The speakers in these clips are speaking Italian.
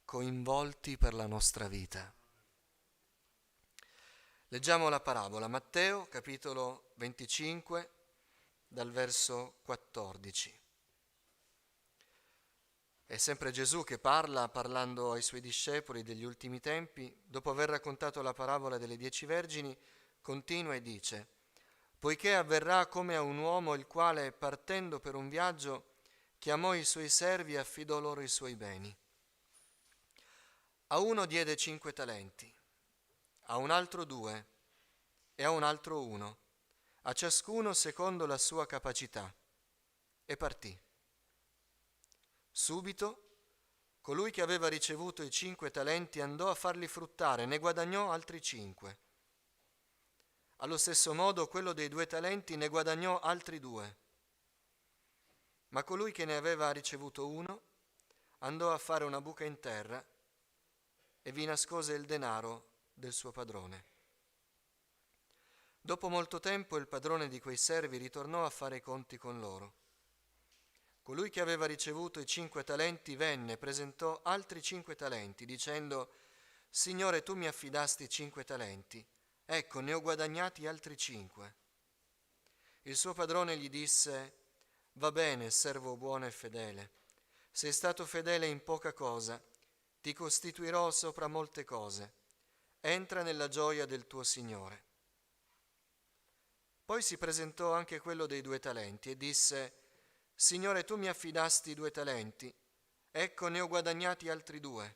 coinvolti per la nostra vita. Leggiamo la parabola, Matteo, capitolo 25, dal verso 14. È sempre Gesù che parlando ai suoi discepoli degli ultimi tempi, dopo aver raccontato la parabola delle 10 vergini, continua e dice: «Poiché avverrà come a un uomo il quale, partendo per un viaggio, chiamò i suoi servi e affidò loro i suoi beni. A uno diede 5 talenti, a un altro 2 e a un altro 1, a ciascuno secondo la sua capacità, e partì. Subito colui che aveva ricevuto i 5 talenti andò a farli fruttare, ne guadagnò altri 5. Allo stesso modo quello dei 2 talenti ne guadagnò altri 2. Ma colui che ne aveva ricevuto 1 andò a fare una buca in terra e vi nascose il denaro del suo padrone. Dopo molto tempo il padrone di quei servi ritornò a fare i conti con loro. Colui che aveva ricevuto i 5 talenti venne e presentò altri 5 talenti, dicendo: «Signore, tu mi affidasti 5 talenti, ecco, ne ho guadagnati altri 5. Il suo padrone gli disse: «Va bene, servo buono e fedele. Sei stato fedele in poca cosa, ti costituirò sopra molte cose. Entra nella gioia del tuo Signore». Poi si presentò anche quello dei 2 talenti e disse: «Signore, tu mi affidasti 2 talenti, ecco, ne ho guadagnati altri 2.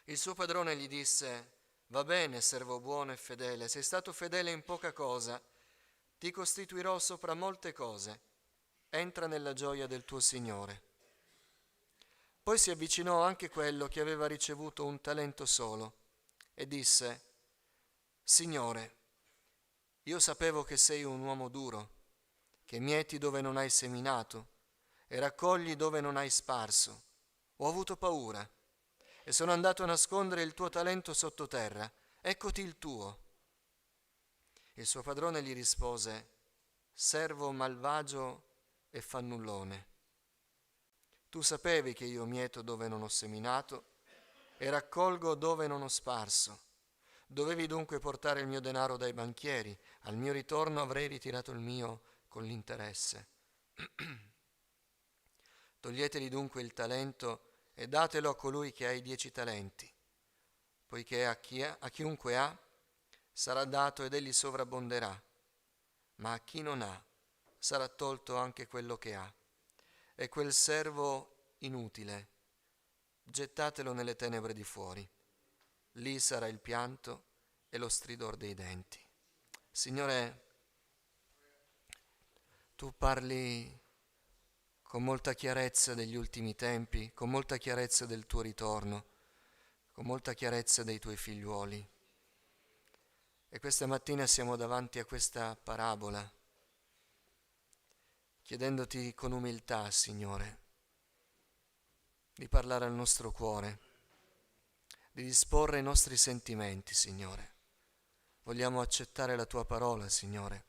Il suo padrone gli disse: «Va bene, servo buono e fedele, sei stato fedele in poca cosa, ti costituirò sopra molte cose. Entra nella gioia del tuo Signore». Poi si avvicinò anche quello che aveva ricevuto 1 talento solo e disse: «Signore, io sapevo che sei un uomo duro, che mieti dove non hai seminato e raccogli dove non hai sparso. Ho avuto paura e sono andato a nascondere il tuo talento sottoterra. Eccoti il tuo». Il suo padrone gli rispose: «Servo malvagio e fannullone. Tu sapevi che io mieto dove non ho seminato e raccolgo dove non ho sparso. Dovevi dunque portare il mio denaro dai banchieri. Al mio ritorno avrei ritirato il mio con l'interesse. Toglieteli dunque il talento e datelo a colui che ha i 10 talenti, poiché a chiunque ha sarà dato ed egli sovrabbonderà, ma a chi non ha sarà tolto anche quello che ha. E quel servo inutile gettatelo nelle tenebre di fuori. Lì sarà il pianto e lo stridor dei denti». Signore, tu parli con molta chiarezza degli ultimi tempi, con molta chiarezza del tuo ritorno, con molta chiarezza dei tuoi figliuoli. E questa mattina siamo davanti a questa parabola, chiedendoti con umiltà, Signore, di parlare al nostro cuore, di disporre i nostri sentimenti, Signore. Vogliamo accettare la tua parola, Signore,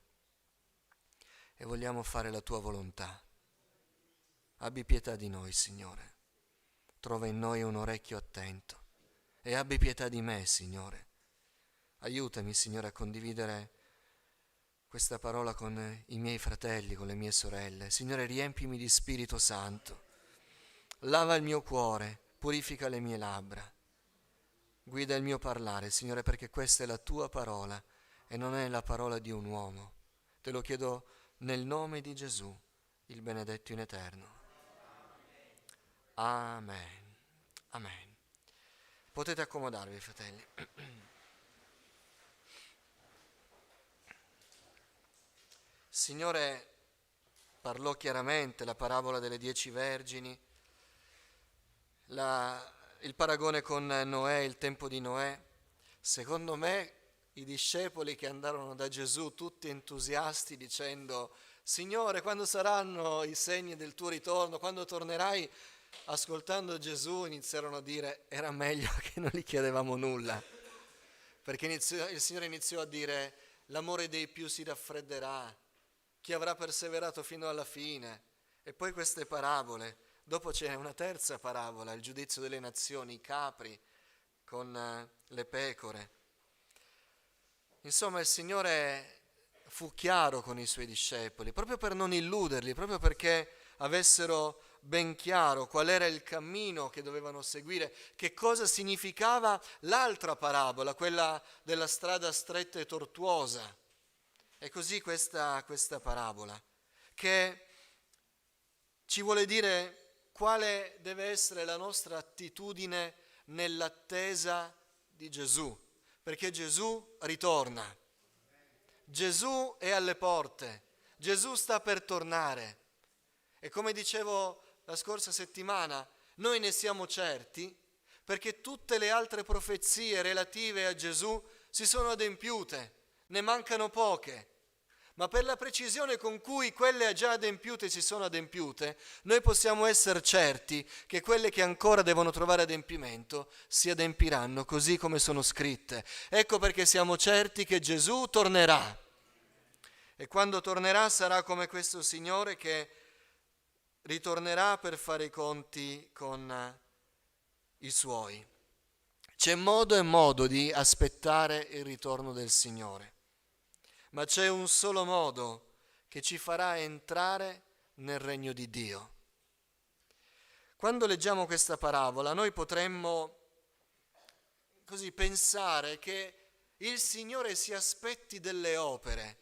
e vogliamo fare la tua volontà. Abbi pietà di noi, Signore. Trova in noi un orecchio attento e abbi pietà di me, Signore. Aiutami, Signore, a condividere questa parola con i miei fratelli, con le mie sorelle. Signore, riempimi di Spirito Santo. Lava il mio cuore, purifica le mie labbra. Guida il mio parlare, Signore, perché questa è la tua parola e non è la parola di un uomo. Te lo chiedo nel nome di Gesù, il benedetto in eterno. Amen. Amen. Potete accomodarvi, fratelli. Il Signore parlò chiaramente la parabola delle 10 vergini, il paragone con Noè, il tempo di Noè. Secondo me i discepoli che andarono da Gesù tutti entusiasti dicendo: «Signore, quando saranno i segni del tuo ritorno? Quando tornerai?» Ascoltando Gesù iniziarono a dire: «Era meglio che non gli chiedevamo nulla», perché il Signore iniziò a dire: «L'amore dei più si raffredderà, chi avrà perseverato fino alla fine». E poi queste parabole: Dopo c'è una terza parabola, il giudizio delle nazioni, i capri con le pecore. Insomma, il Signore fu chiaro con i Suoi discepoli, proprio per non illuderli, proprio perché avessero ben chiaro qual era il cammino che dovevano seguire, che cosa significava l'altra parabola, quella della strada stretta e tortuosa. E così questa parabola, che ci vuole dire quale deve essere la nostra attitudine nell'attesa di Gesù, perché Gesù ritorna, Gesù è alle porte, Gesù sta per tornare. E come dicevo la scorsa settimana, noi ne siamo certi perché tutte le altre profezie relative a Gesù si sono adempiute, ne mancano poche. Ma per la precisione con cui quelle già adempiute si sono adempiute, noi possiamo essere certi che quelle che ancora devono trovare adempimento si adempiranno così come sono scritte. Ecco perché siamo certi che Gesù tornerà. E quando tornerà sarà come questo Signore che ritornerà per fare i conti con i Suoi. C'è modo e modo di aspettare il ritorno del Signore. Ma c'è un solo modo che ci farà entrare nel regno di Dio. Quando leggiamo questa parabola, noi potremmo così pensare che il Signore si aspetti delle opere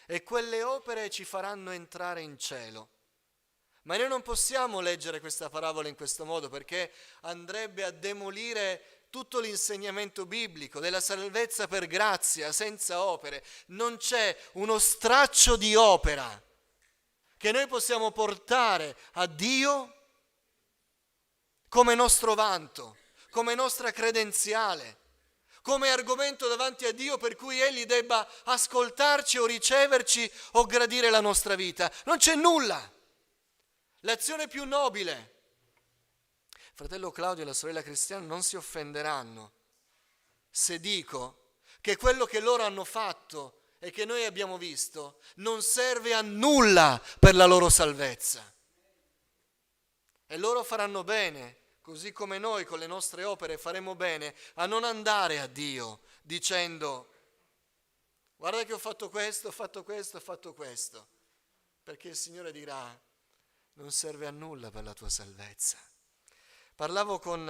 e quelle opere ci faranno entrare in cielo. Ma noi non possiamo leggere questa parabola in questo modo perché andrebbe a demolire tutto l'insegnamento biblico della salvezza per grazia, senza opere. Non c'è uno straccio di opera che noi possiamo portare a Dio come nostro vanto, come nostra credenziale, come argomento davanti a Dio per cui Egli debba ascoltarci o riceverci o gradire la nostra vita. Non c'è nulla. L'azione più nobile. Fratello Claudio e la sorella Cristiana non si offenderanno se dico che quello che loro hanno fatto e che noi abbiamo visto non serve a nulla per la loro salvezza. E loro faranno bene, così come noi con le nostre opere faremo bene, a non andare a Dio dicendo guarda che ho fatto questo, ho fatto questo, ho fatto questo, perché il Signore dirà non serve a nulla per la tua salvezza. Parlavo con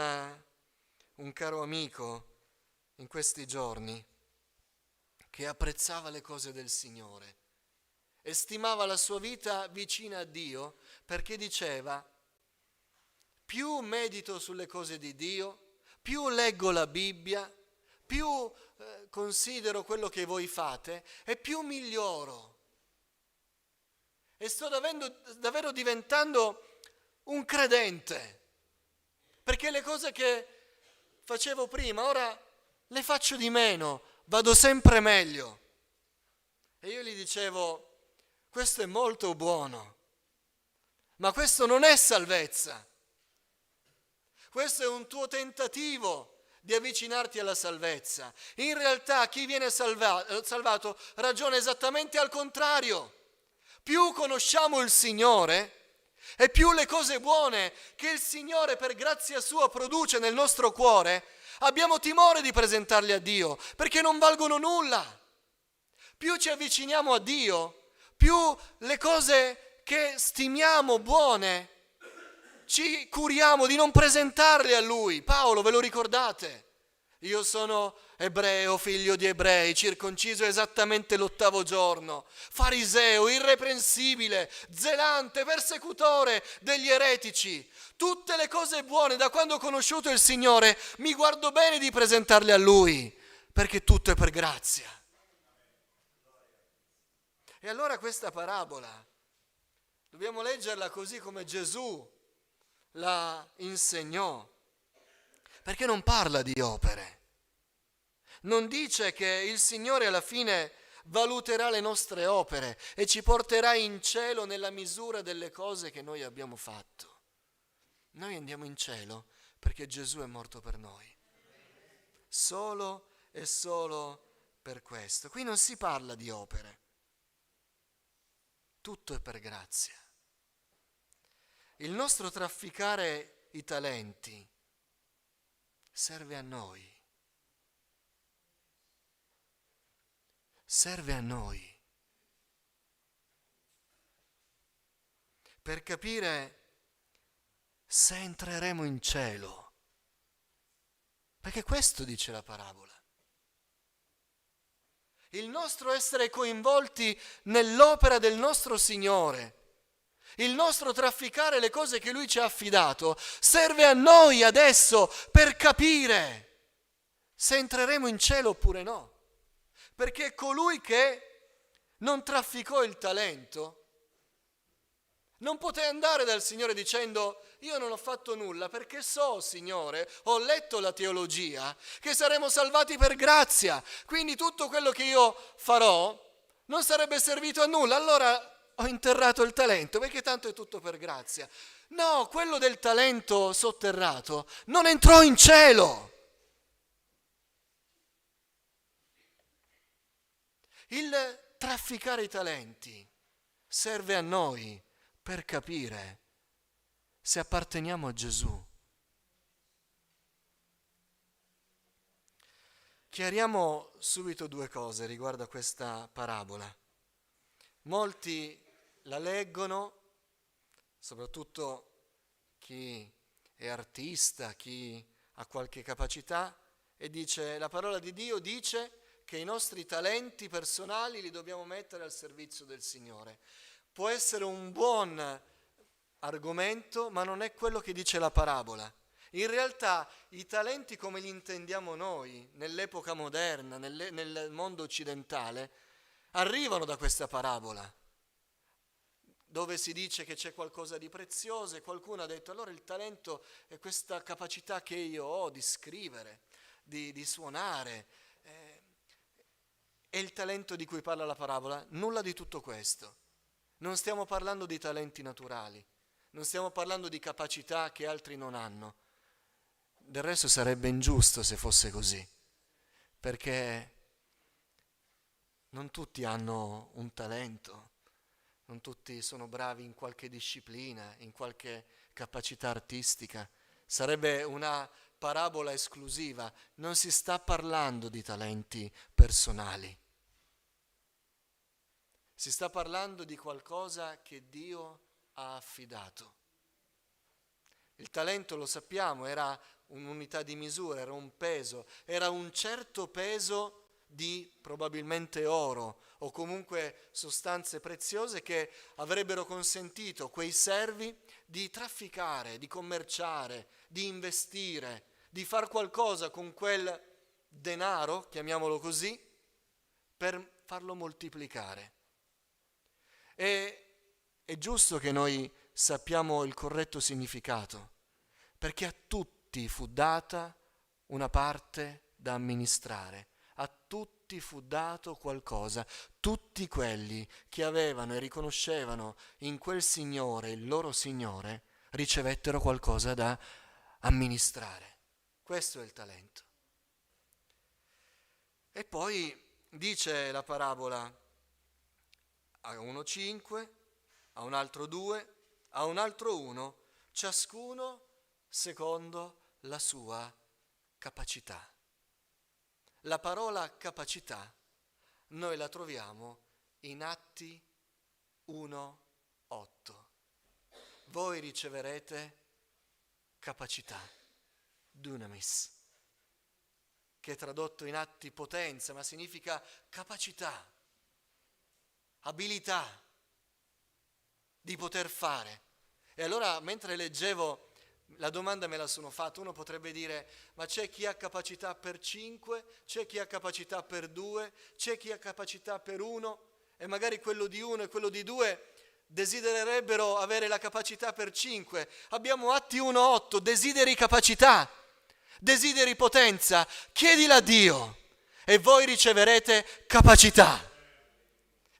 un caro amico in questi giorni che apprezzava le cose del Signore e stimava la sua vita vicina a Dio perché diceva più medito sulle cose di Dio, più leggo la Bibbia, più considero quello che voi fate e più miglioro. E sto davvero diventando un credente. Perché le cose che facevo prima, ora le faccio di meno, vado sempre meglio. E io gli dicevo, questo è molto buono, ma questo non è salvezza. Questo è un tuo tentativo di avvicinarti alla salvezza. In realtà chi viene salvato ragiona esattamente al contrario. Più conosciamo il Signore, e più le cose buone che il Signore per grazia sua produce nel nostro cuore, abbiamo timore di presentarle a Dio, perché non valgono nulla. Più ci avviciniamo a Dio, più le cose che stimiamo buone, ci curiamo di non presentarle a Lui. Paolo, ve lo ricordate? Io sono ebreo, figlio di ebrei, circonciso esattamente l'8° giorno, fariseo, irreprensibile, zelante, persecutore degli eretici. Tutte le cose buone, da quando ho conosciuto il Signore, mi guardo bene di presentarle a Lui, perché tutto è per grazia. E allora questa parabola, dobbiamo leggerla così come Gesù la insegnò, perché non parla di opere. Non dice che il Signore alla fine valuterà le nostre opere e ci porterà in cielo nella misura delle cose che noi abbiamo fatto. Noi andiamo in cielo perché Gesù è morto per noi. Solo e solo per questo. Qui non si parla di opere. Tutto è per grazia. il nostro trafficare i talenti serve a noi. Serve a noi. Per capire se entreremo in cielo. Perché questo dice la parabola. Il nostro essere coinvolti nell'opera del nostro Signore, il nostro trafficare le cose che Lui ci ha affidato, serve a noi adesso per capire se entreremo in cielo oppure no. Perché colui che non trafficò il talento non poté andare dal Signore dicendo: io non ho fatto nulla perché so, Signore, ho letto la teologia, che saremo salvati per grazia, quindi tutto quello che io farò non sarebbe servito a nulla, allora ho interrato il talento perché tanto è tutto per grazia. No, quello del talento sotterrato non entrò in cielo. Il trafficare i talenti serve a noi per capire se apparteniamo a Gesù. Chiariamo subito due cose riguardo a questa parabola. Molti la leggono, soprattutto chi è artista, chi ha qualche capacità, e dice: la parola di Dio dice che i nostri talenti personali li dobbiamo mettere al servizio del Signore. Può essere un buon argomento, ma non è quello che dice la parabola. In realtà i talenti come li intendiamo noi nell'epoca moderna, nel mondo occidentale, arrivano da questa parabola, dove si dice che c'è qualcosa di prezioso e qualcuno ha detto: allora il talento è questa capacità che io ho di scrivere, di suonare. È il talento di cui parla la parabola? Nulla di tutto questo. Non stiamo parlando di talenti naturali, non stiamo parlando di capacità che altri non hanno. Del resto sarebbe ingiusto se fosse così, perché non tutti hanno un talento, non tutti sono bravi in qualche disciplina, in qualche capacità artistica. Sarebbe una parabola esclusiva. Non si sta parlando di talenti personali. Si sta parlando di qualcosa che Dio ha affidato. Il talento, lo sappiamo, era un'unità di misura, era un peso, era un certo peso di probabilmente oro o comunque sostanze preziose che avrebbero consentito quei servi di trafficare, di commerciare, di investire, di far qualcosa con quel denaro, chiamiamolo così, per farlo moltiplicare. È giusto che noi sappiamo il corretto significato, perché a tutti fu data una parte da amministrare, a tutti fu dato qualcosa, tutti quelli che avevano e riconoscevano in quel Signore, il loro Signore, ricevettero qualcosa da amministrare. Questo è il talento. E poi dice la parabola: a uno 5, a un altro 2, a un altro 1, ciascuno secondo la sua capacità. La parola capacità noi la troviamo in Atti 1:8. Voi riceverete capacità, dunamis, che è tradotto in Atti potenza, ma significa capacità, abilità di poter fare. E allora, mentre leggevo, la domanda me la sono fatta. Uno potrebbe dire: ma c'è chi ha capacità per 5, c'è chi ha capacità per 2, c'è chi ha capacità per 1, e magari quello di 1 e quello di 2 desidererebbero avere la capacità per 5. Abbiamo Atti 1:8, desideri capacità, desideri potenza, chiedila a Dio e voi riceverete capacità.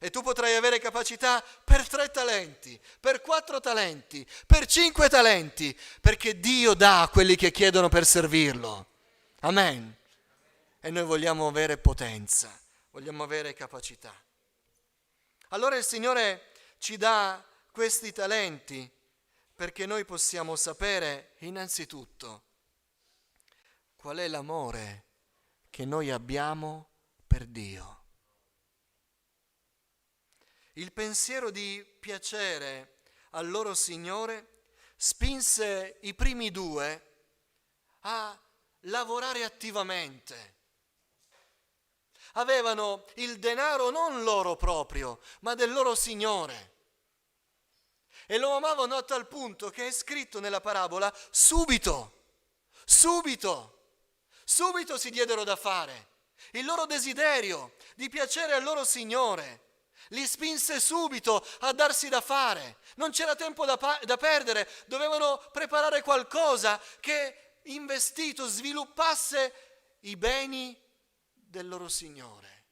E tu potrai avere capacità per 3 talenti, per 4 talenti, per 5 talenti, perché Dio dà a quelli che chiedono per servirlo. Amen. E noi vogliamo avere potenza, vogliamo avere capacità. Allora il Signore ci dà questi talenti perché noi possiamo sapere innanzitutto qual è l'amore che noi abbiamo per Dio. Il pensiero di piacere al loro Signore spinse i primi due a lavorare attivamente. Avevano il denaro non loro proprio, ma del loro Signore. E lo amavano a tal punto che è scritto nella parabola, subito si diedero da fare. Il loro desiderio di piacere al loro Signore li spinse subito a darsi da fare. Non c'era tempo da perdere, dovevano preparare qualcosa che investito sviluppasse i beni del loro Signore.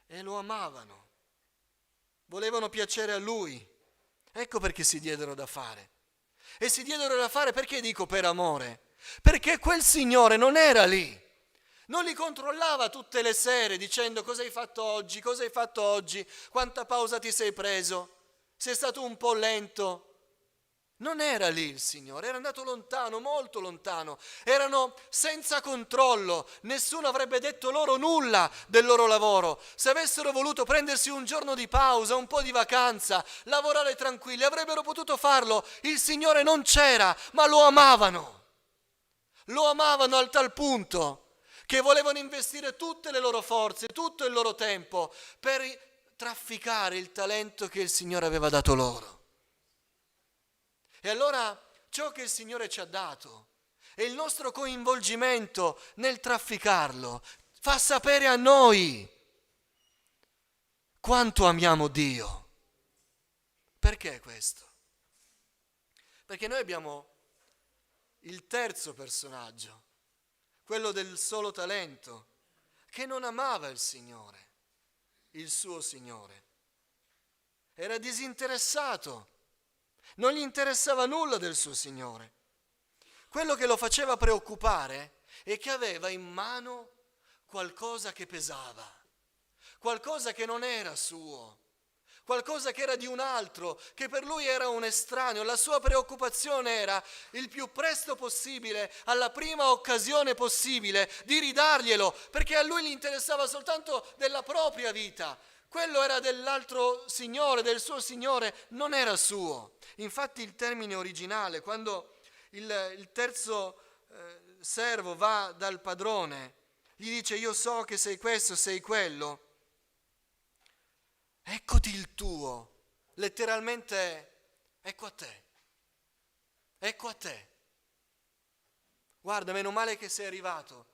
E lo amavano, volevano piacere a Lui. Ecco perché si diedero da fare. E si diedero da fare, perché dico per amore? Perché quel Signore non era lì. Non li controllava tutte le sere dicendo cosa hai fatto oggi, quanta pausa ti sei preso, sei stato un po' lento. Non era lì il Signore, era andato lontano, molto lontano. Erano senza controllo, nessuno avrebbe detto loro nulla del loro lavoro. Se avessero voluto prendersi un giorno di pausa, un po' di vacanza, lavorare tranquilli, avrebbero potuto farlo. Il Signore non c'era, ma lo amavano. Lo amavano al tal punto che volevano investire tutte le loro forze, tutto il loro tempo per trafficare il talento che il Signore aveva dato loro. E allora ciò che il Signore ci ha dato e il nostro coinvolgimento nel trafficarlo fa sapere a noi quanto amiamo Dio. Perché questo? Perché noi abbiamo il terzo personaggio, quello del solo talento, che non amava il Signore, il suo Signore. Era disinteressato, non gli interessava nulla del suo Signore. Quello che lo faceva preoccupare è che aveva in mano qualcosa che pesava, qualcosa che non era suo, qualcosa che era di un altro, che per lui era un estraneo. La sua preoccupazione era il più presto possibile, alla prima occasione possibile, di ridarglielo, perché a lui gli interessava soltanto della propria vita. Quello era dell'altro Signore, del suo Signore, non era suo. Infatti il termine originale, quando il terzo servo va dal padrone, gli dice io so che sei questo, sei quello, eccoti il tuo, letteralmente ecco a te, guarda, meno male che sei arrivato,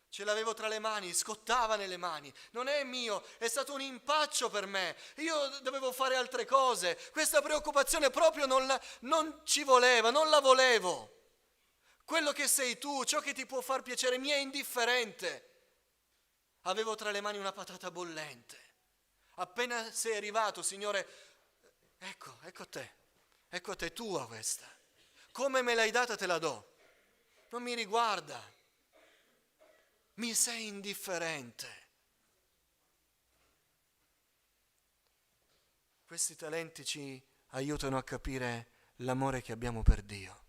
ce l'avevo tra le mani, scottava nelle mani, non è mio, è stato un impaccio per me, io dovevo fare altre cose, questa preoccupazione proprio non ci voleva, non la volevo, quello che sei tu, ciò che ti può far piacere mi è indifferente, avevo tra le mani una patata bollente. Appena sei arrivato, Signore, ecco a te, tua questa. Come me l'hai data te la do. Non mi riguarda. Mi sei indifferente. Questi talenti ci aiutano a capire l'amore che abbiamo per Dio.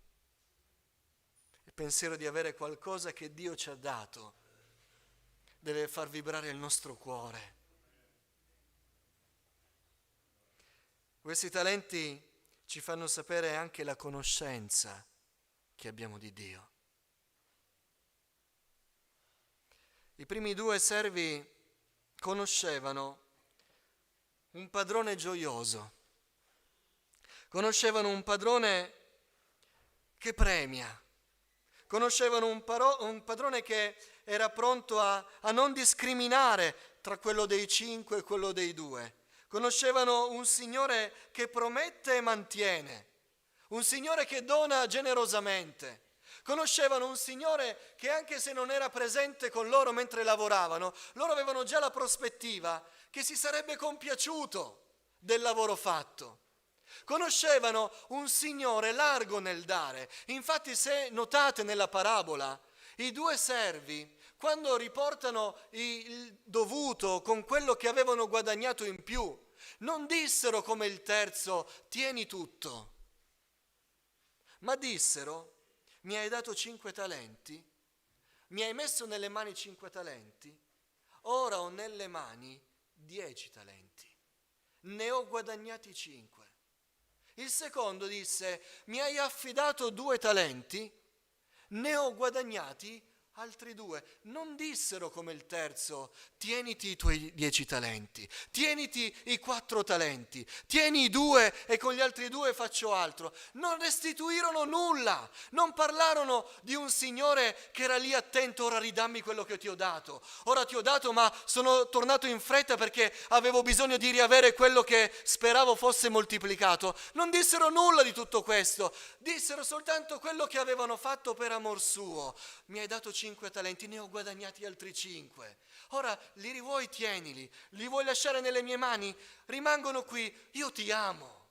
Il pensiero di avere qualcosa che Dio ci ha dato deve far vibrare il nostro cuore. Questi talenti ci fanno sapere anche la conoscenza che abbiamo di Dio. I primi due servi conoscevano un padrone gioioso, conoscevano un padrone che premia, conoscevano un padrone che era pronto a non discriminare tra quello dei 5 e quello dei 2. Conoscevano un Signore che promette e mantiene, un Signore che dona generosamente. Conoscevano un Signore che anche se non era presente con loro mentre lavoravano, loro avevano già la prospettiva che si sarebbe compiaciuto del lavoro fatto. Conoscevano un Signore largo nel dare. Infatti, se notate nella parabola, i due servi, quando riportano il dovuto con quello che avevano guadagnato in più, Non dissero come il terzo, tieni tutto, ma dissero, mi hai dato 5 talenti, mi hai messo nelle mani 5 talenti, ora ho nelle mani 10 talenti, ne ho guadagnati 5. Il secondo disse, mi hai affidato 2 talenti, ne ho guadagnati altri 2. Non dissero come il terzo, tieniti i tuoi 10 talenti, tieniti i 4 talenti, tieni i 2 e con gli altri 2 faccio altro. Non restituirono nulla, non parlarono di un Signore che era lì attento, ora ridammi quello che ti ho dato. Ora ti ho dato ma sono tornato in fretta perché avevo bisogno di riavere quello che speravo fosse moltiplicato. Non dissero nulla di tutto questo, dissero soltanto quello che avevano fatto per amor suo. Mi hai dato 5 talenti, ne ho guadagnati altri 5. Ora li vuoi, tienili, li vuoi lasciare nelle mie mani? Rimangono qui, io ti amo.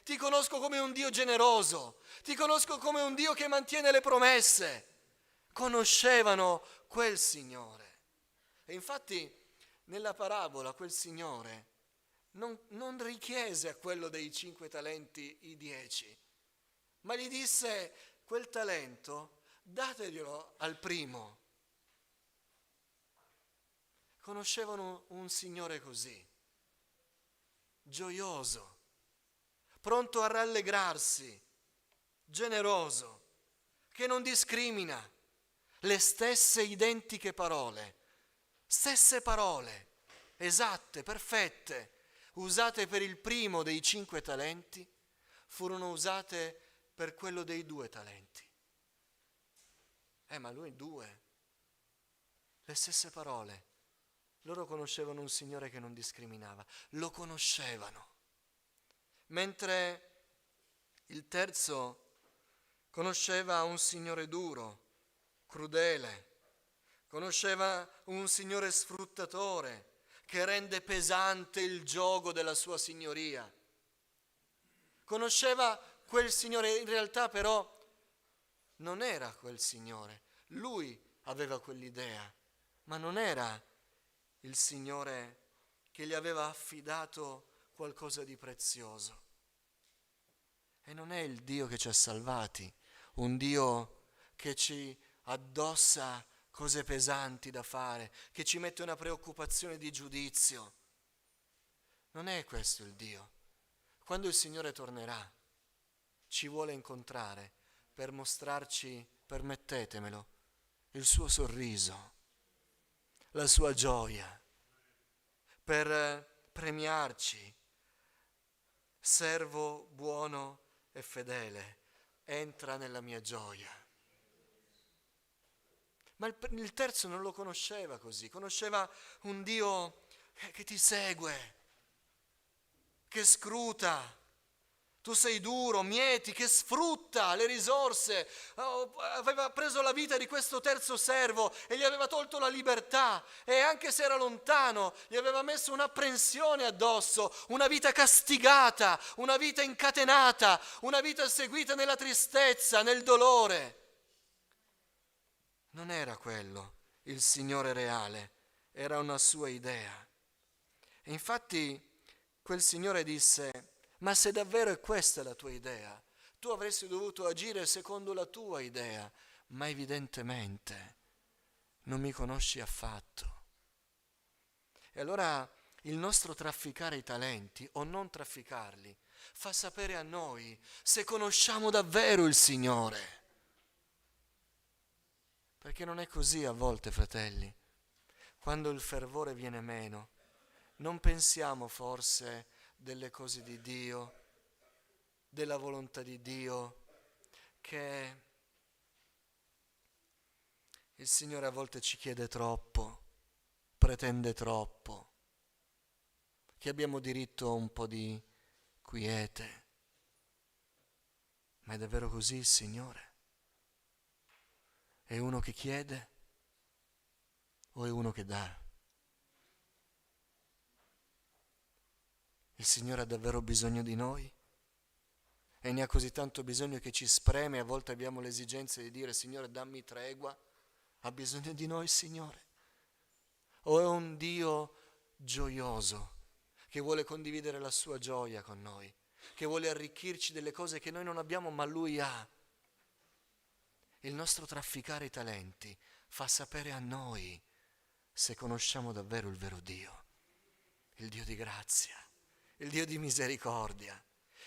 Ti conosco come un Dio generoso, ti conosco come un Dio che mantiene le promesse. Conoscevano quel Signore. E infatti nella parabola quel Signore non richiese a quello dei 5 talenti i 10, ma gli disse quel talento dateglielo al primo. Conoscevano un Signore così, gioioso, pronto a rallegrarsi, generoso, che non discrimina. Le stesse identiche parole, esatte, perfette, usate per il primo dei 5 talenti, furono usate per quello dei 2 talenti. Ma lui 2, le stesse parole. Loro conoscevano un Signore che non discriminava, lo conoscevano. Mentre il terzo conosceva un Signore duro, crudele, conosceva un Signore sfruttatore che rende pesante il giogo della sua signoria. Conosceva quel Signore, in realtà però non era quel Signore. Lui aveva quell'idea, ma non era il Signore che gli aveva affidato qualcosa di prezioso. E non è il Dio che ci ha salvati, un Dio che ci addossa cose pesanti da fare, che ci mette una preoccupazione di giudizio. Non è questo il Dio. Quando il Signore tornerà, ci vuole incontrare per mostrarci, permettetemelo, il suo sorriso, la sua gioia, per premiarci. Servo buono e fedele, entra nella mia gioia. Ma il terzo non lo conosceva così, conosceva un Dio che ti segue, che scruta. Tu sei duro, mieti, che sfrutta le risorse. Aveva preso la vita di questo terzo servo e gli aveva tolto la libertà. E anche se era lontano, gli aveva messo un'apprensione addosso, una vita castigata, una vita incatenata, una vita seguita nella tristezza, nel dolore. Non era quello il Signore reale, era una sua idea. E infatti quel Signore disse: ma se davvero è questa la tua idea, tu avresti dovuto agire secondo la tua idea, ma evidentemente non mi conosci affatto. E allora il nostro trafficare i talenti o non trafficarli fa sapere a noi se conosciamo davvero il Signore. Perché non è così a volte, fratelli. Quando il fervore viene meno, non pensiamo forse delle cose di Dio, della volontà di Dio, che il Signore a volte ci chiede troppo, pretende troppo, che abbiamo diritto a un po' di quiete. Ma è davvero così il Signore? È uno che chiede o è uno che dà? Il Signore ha davvero bisogno di noi? E ne ha così tanto bisogno che ci spreme, a volte abbiamo l'esigenza di dire: Signore, dammi tregua. Ha bisogno di noi, Signore? O è un Dio gioioso che vuole condividere la sua gioia con noi, che vuole arricchirci delle cose che noi non abbiamo ma Lui ha. Il nostro trafficare i talenti fa sapere a noi se conosciamo davvero il vero Dio, il Dio di grazia, il Dio di misericordia,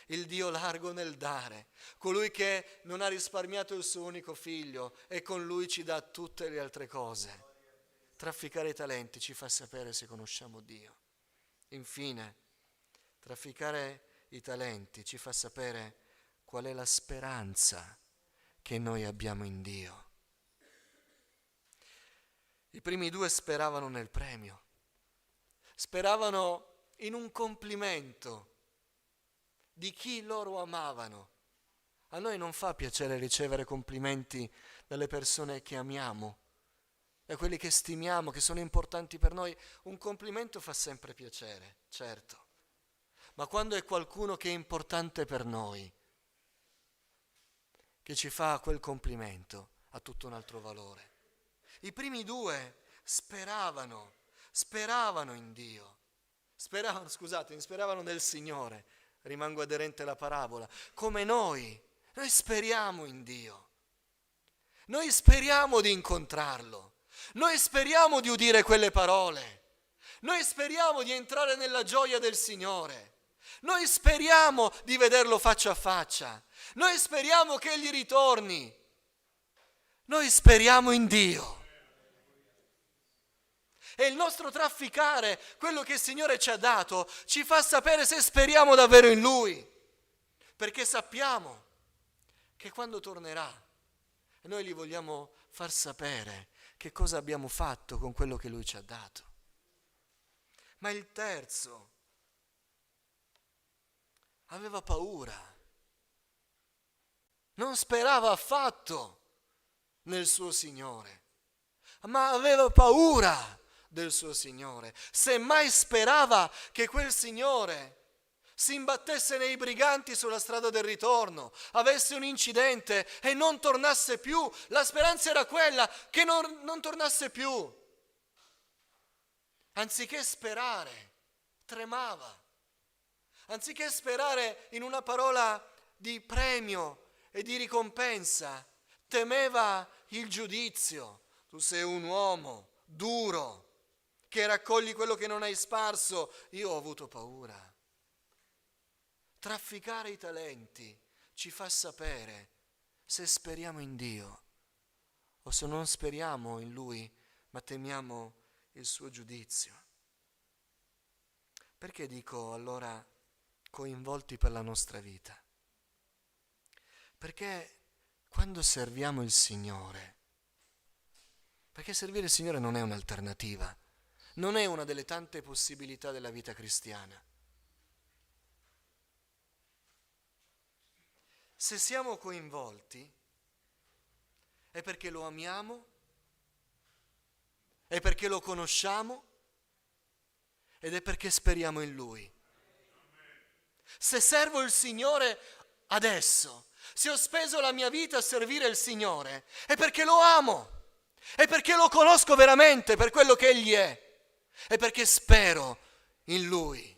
il Dio largo nel dare, colui che non ha risparmiato il suo unico figlio e con lui ci dà tutte le altre cose. Trafficare i talenti ci fa sapere se conosciamo Dio. Infine, trafficare i talenti ci fa sapere qual è la speranza che noi abbiamo in Dio. I primi due speravano nel premio, speravano in un complimento di chi loro amavano. A noi non fa piacere ricevere complimenti dalle persone che amiamo, da quelli che stimiamo, che sono importanti per noi. Un complimento fa sempre piacere, certo, ma quando è qualcuno che è importante per noi, che ci fa quel complimento, ha tutto un altro valore. I primi due speravano in Dio, speravano nel Signore. Rimango aderente alla parabola. Come noi speriamo in Dio. Noi speriamo di incontrarlo. Noi speriamo di udire quelle parole. Noi speriamo di entrare nella gioia del Signore. Noi speriamo di vederlo faccia a faccia. Noi speriamo che Egli ritorni. Noi speriamo in Dio. E il nostro trafficare, quello che il Signore ci ha dato, ci fa sapere se speriamo davvero in Lui. Perché sappiamo che quando tornerà, noi gli vogliamo far sapere che cosa abbiamo fatto con quello che Lui ci ha dato. Ma il terzo aveva paura. Non sperava affatto nel suo Signore, ma aveva paura del suo Signore. Semmai sperava che quel Signore si imbattesse nei briganti sulla strada del ritorno, avesse un incidente e non tornasse più. La speranza era quella, che non tornasse più. Anziché sperare, tremava. Anziché sperare in una parola di premio e di ricompensa, temeva il giudizio. Tu sei un uomo duro, che raccogli quello che non hai sparso. Io ho avuto paura. Trafficare i talenti ci fa sapere se speriamo in Dio o se non speriamo in Lui, ma temiamo il suo giudizio. Perché dico allora coinvolti per la nostra vita? Perché quando serviamo il Signore, perché servire il Signore non è un'alternativa, non è una delle tante possibilità della vita cristiana. Se siamo coinvolti è perché lo amiamo, è perché lo conosciamo ed è perché speriamo in Lui. Se servo il Signore adesso, se ho speso la mia vita a servire il Signore, è perché lo amo, è perché lo conosco veramente per quello che Egli è perché spero in Lui.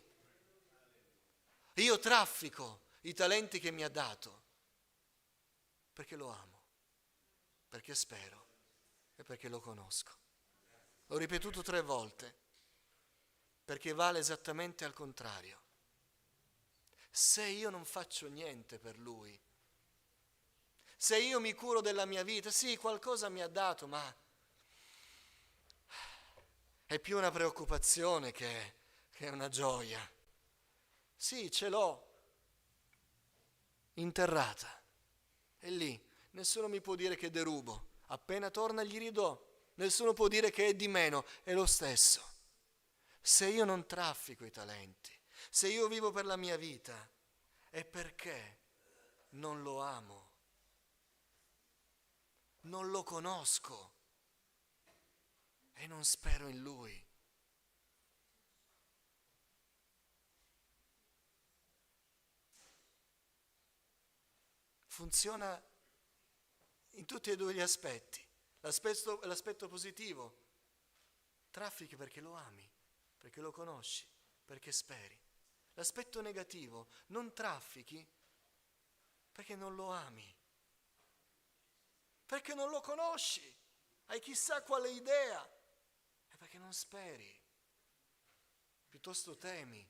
Io traffico i talenti che mi ha dato perché lo amo, perché spero e perché lo conosco. L'ho ripetuto 3 volte, perché vale esattamente al contrario. Se io non faccio niente per Lui, se io mi curo della mia vita, sì, qualcosa mi ha dato, ma è più una preoccupazione che una gioia. Sì, ce l'ho interrata. E lì nessuno mi può dire che derubo. Appena torna gli ridò. Nessuno può dire che è di meno. È lo stesso. Se io non traffico i talenti, se io vivo per la mia vita, è perché non lo amo. Non lo conosco. E non spero in Lui. Funziona in tutti e 2 gli aspetti. L'aspetto positivo, traffichi perché lo ami, perché lo conosci, perché speri. L'aspetto negativo, non traffichi perché non lo ami, perché non lo conosci, hai chissà quale idea, è perché non speri, piuttosto temi,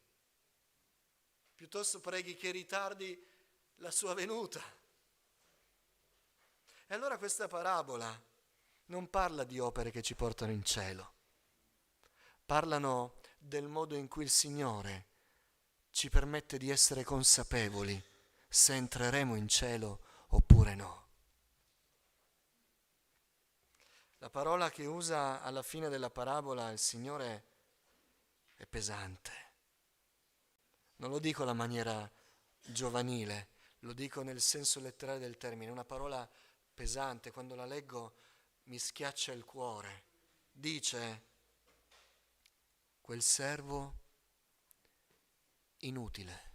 piuttosto preghi che ritardi la sua venuta. E allora questa parabola non parla di opere che ci portano in cielo, parlano del modo in cui il Signore ci permette di essere consapevoli se entreremo in cielo oppure no. La parola che usa alla fine della parabola il Signore è pesante. Non lo dico alla maniera giovanile, lo dico nel senso letterale del termine, una parola pesante, quando la leggo mi schiaccia il cuore. Dice: quel servo inutile.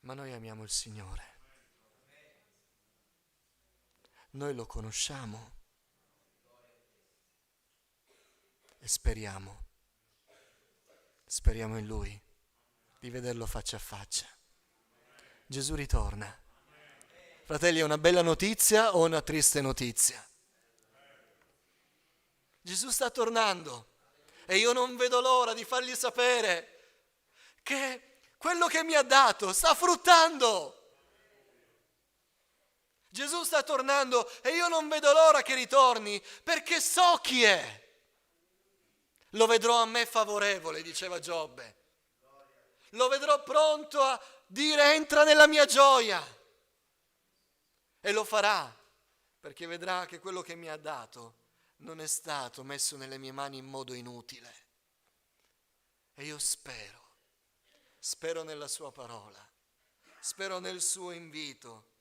Ma noi amiamo il Signore, noi lo conosciamo e speriamo in Lui, di vederlo faccia a faccia. Gesù ritorna. Fratelli, è una bella notizia o una triste notizia? Gesù sta tornando e io non vedo l'ora di fargli sapere che quello che mi ha dato sta fruttando. Gesù sta tornando e io non vedo l'ora che ritorni perché so chi è. Lo vedrò a me favorevole, diceva Giobbe. Lo vedrò pronto a dire: entra nella mia gioia. E lo farà, perché vedrà che quello che mi ha dato non è stato messo nelle mie mani in modo inutile. E io spero nella sua parola, spero nel suo invito,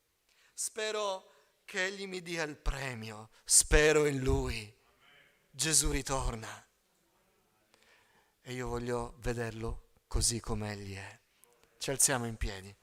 spero che Egli mi dia il premio, spero in Lui. Gesù ritorna e io voglio vederlo così come Egli è. Ci alziamo in piedi.